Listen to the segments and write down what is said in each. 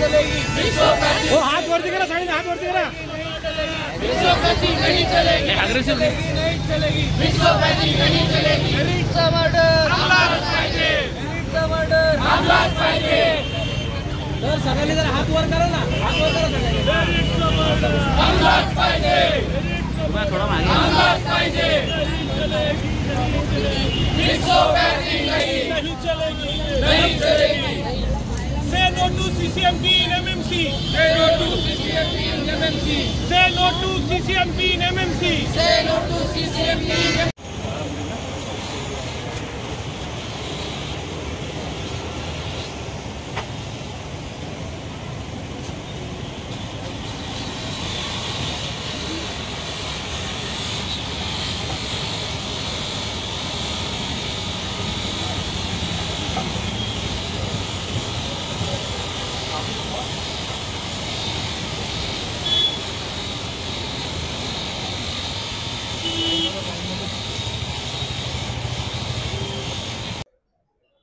चलेगी, वो हाथ वरती करा, साइड हाथ वरती करा। विश्वपति नहीं चलेगी, अग्रेसिव नहीं चलेगी, विश्वपति नहीं चलेगी। एलिटचा मर्डर थांबलाच पाहिजे, एलिटचा मर्डर थांबलाच पाहिजे। तर सगळ्यांनी जरा हात वर करा ना, हात वर करा सगळ्यांनी। एलिटचा मर्डर थांबलाच पाहिजे, थोड़ा मागे थांबलाच पाहिजे। विश्वपति नहीं चलेगी, नहीं चलेगी। Say no to CCMP in MMC. Say no to CCMP in MMC. Say no to CCMP in MMC. Say no to CCMP in MMC.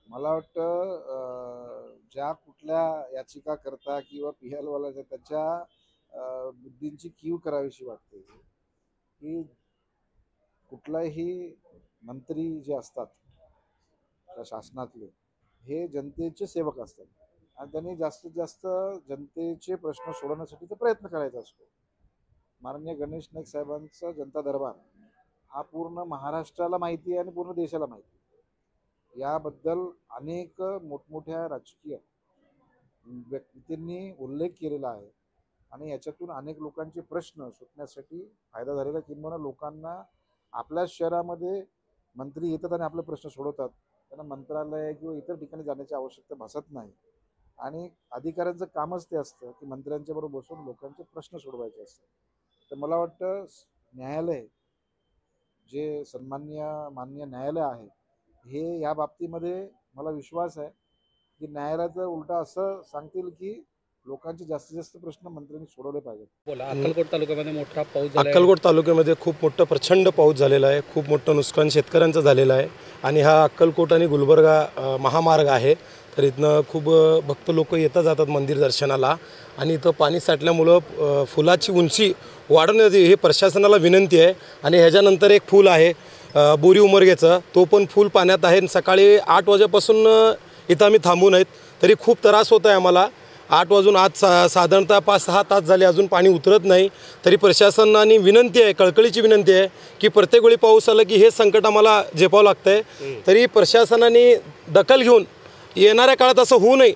मला वाटतं ज्या कुठल्या याचिका करता किंवा पिहालवाल्याच्या त्याच्या बुद्धींची कीव करावीशी वाटते की कुठलाही मंत्री जे असतात त्या शासनातले हे जनतेचे सेवक असतात आणि त्यांनी जास्तीत जास्त जनतेचे प्रश्न सोडवण्यासाठीचा प्रयत्न करायचा असतो। माननीय गणेश नाईक साहेबांचा जनता दरबार हा पूर्ण महाराष्ट्राला माहिती आहे आणि पूर्ण देशाला माहिती आहे। याबद्दल अनेक मोठमोठ्या राजकीय व्यक्तींनी उल्लेख केलेला आहे आणि याच्यातून अनेक लोकांचे प्रश्न सुटण्यासाठी फायदा झालेला, किंवा लोकांना आपल्या शहरामध्ये मंत्री येतात आणि आपले प्रश्न सोडवतात, त्यांना मंत्रालय किंवा इतर ठिकाणी जाण्याची आवश्यकता भासत नाही आणि अधिकाऱ्यांचं कामच ते असतं की मंत्र्यांच्या बरोबर बसून लोकांचे प्रश्न सोडवायचे असतात। तर मला वाटतं न्यायालय जे माननीय न्यायालय आहे हे या बाबतीमध्ये मला विश्वास आहे की न्यायालयाचं उलटा असं सांगतील की लोकांचे जास्तीत जास्त प्रश्न मंत्र्यांनी सोडवले पाहिजेत। बोला, अक्कलकोट तालुक्यामध्ये मोठा पाऊस झाला आहे। अक्कलकोट तालुक्यामध्ये खूप मोठं प्रचंड पाऊस झालेला आहे, खूप मोठं नुकसान शेतकऱ्यांचं झालेलं आहे आणि हा अक्कलकोट आणि गुलबर्गा महामार्ग आहे। तर इथनं खूप भक्त लोक येतात जातात मंदिर दर्शनाला आणि इथं पाणी साठल्यामुळं फुलाची उंची वाढवण्यात हे प्रशासनाला विनंती आहे। आणि ह्याच्यानंतर एक फूल आहे बोरी उमरगेचं, तो पण फुल पाण्यात आहे। सकाळी 8 वाजेपासून इथं आम्ही थांबून आहेत, तरी खूप त्रास होत आहे आम्हाला। 8 वाजून आज साधारणतः 5-6 तास झाले अजून पाणी उतरत नाही। तरी प्रशासनाने विनंती आहे, कळकळीची विनंती आहे की प्रत्येक वेळी पाऊस आला की हे संकट आम्हाला झेपावं लागतं आहे। तरी प्रशासनाने दखल घेऊन येणाऱ्या काळात असं होऊ नये,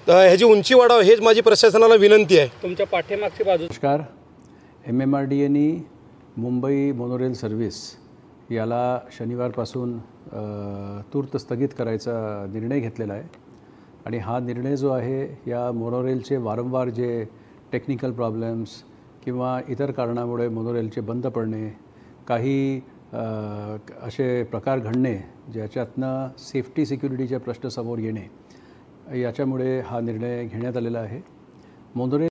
ह्याची उंची वाढावं हेच माझी प्रशासनाला विनंती आहे। तुमच्या पाठीमागची बाजू। नमस्कार। MMRDAने मुंबई मोनोरेल सर्व्हिस याला शनिवारपासून तूर्त स्थगित करायचा निर्णय घेतलेला आहे आणि हा निर्णय जो आहे या मोनोरेलचे वारंवार जे टेक्निकल प्रॉब्लेम्स किंवा इतर कारणामुळे मोनोरेलचे बंद पडणे, काही असे प्रकार घडणे ज्याच्यातनं सेफ्टी सिक्युरिटीचे प्रश्न समोर येणे, याच्यामुळे हा निर्णय घेण्यात आलेला आहे। मोनोरेल